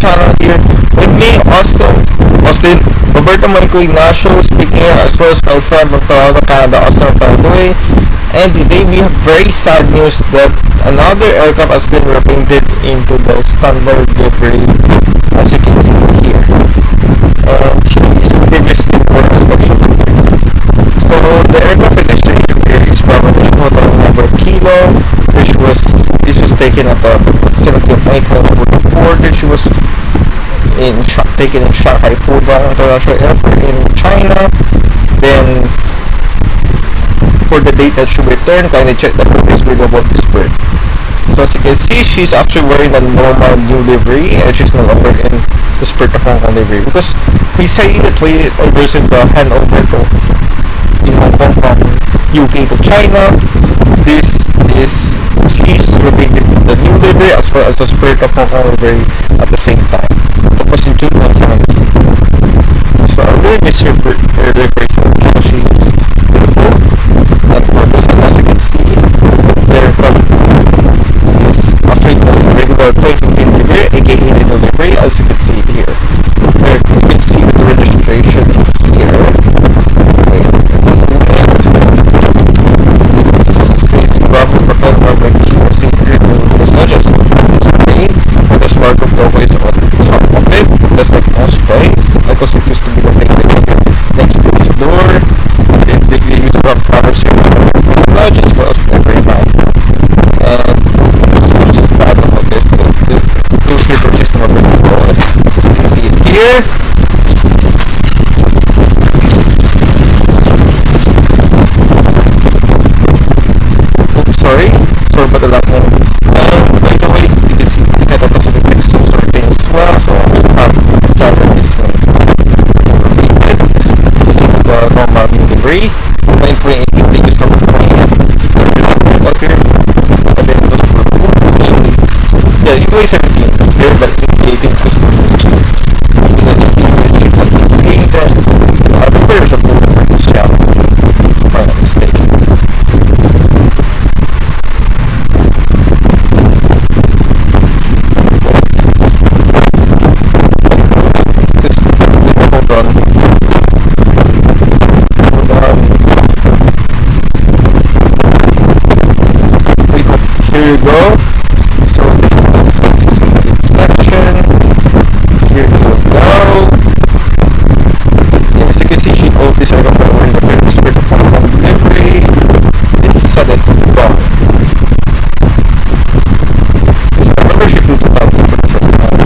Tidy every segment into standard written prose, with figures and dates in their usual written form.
channel here. With me, Austin, Roberto Marco Ignacio speaking here, as well as my friend from Toronto, Canada, Austin Pandoy. And today we have very sad news that another aircraft has been repainted into the standard livery, as you can see here. And she is previously for inspection. So the aircraft registration here is probably Hotel number Kilo, this was taken at the 17th of May 2044. She was taken in Shanghai Pudong International Airport in China. Then for the date that she returned, kindly check the previous video about this bird. So as you can see, she's actually wearing a normal new livery and she's no longer in the Spirit of Hong Kong livery, because he's saying that we received the handover to in Hong Kong from UK to China. She's repeated the new livery as well as the Spirit of Hong Kong livery at the same time. That was in June 2017. So I really miss her livery, so she's beautiful and gorgeous. And as you can see, the aircraft is actually the regular 2015 livery, aka the new livery, as you can see it here. There, you can see the registration here. Because it used to be located here next to this door. They used to have covers here for the lodge as well as every man. And it's so sad about this. Those sleeper system are very cool. As you can see it here. Oops, sorry about the loud one. By the way, you can see the Cathay Pacific text so certain as well. So I also have started this one. The normal livery. When 2018 they used to look for up here, and then it was for yeah, in 2017 it's there, but in 2018 it was for the repairs of the Xiamen, if I'm not mistaken. Here you go. So this is the reflection. Here you go. As you can see, she owed this aircraft by wearing the very Spirit of Hong Kong livery. It's said it's gone. Because I remember she flew to Taiwan for the first time.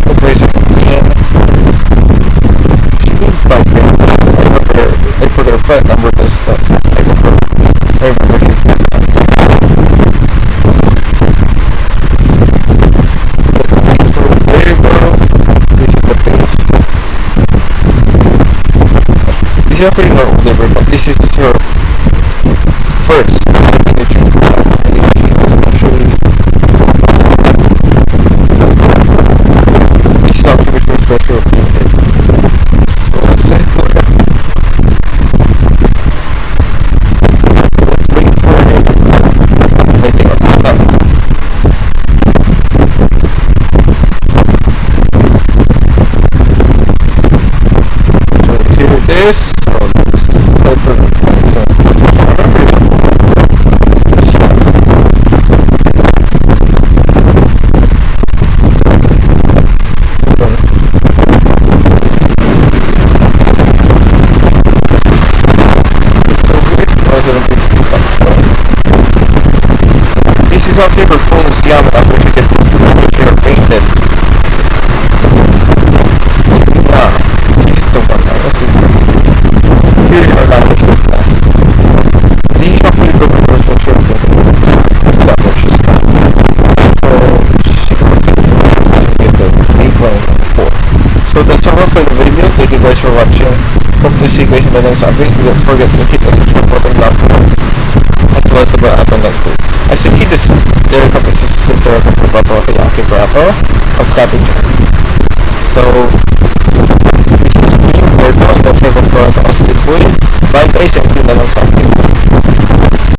The place in she flew to Taiwan. I put her flight number this stuff. I remember she flew. This is a pretty normal livery, but this is her first signature. I think she's actually this is actually which was special painted. So let's say let's wait for it. I think I'll stop. So here it is. This is actually her full Xiamen after she gets painted. Yeah, this is the one now. Let's see. Here you are now. This is actually her first painted. This is what she's got. So she can get the A330-300. So that's all for the video. Thank you guys for watching. Hope to see you guys in the next update. Don't forget to hit the subscribe button down below, as well as the bell icon next to it. As you see, this aircraft is this aircraft for Papa Yankee Bravo of Cathay Dragon. So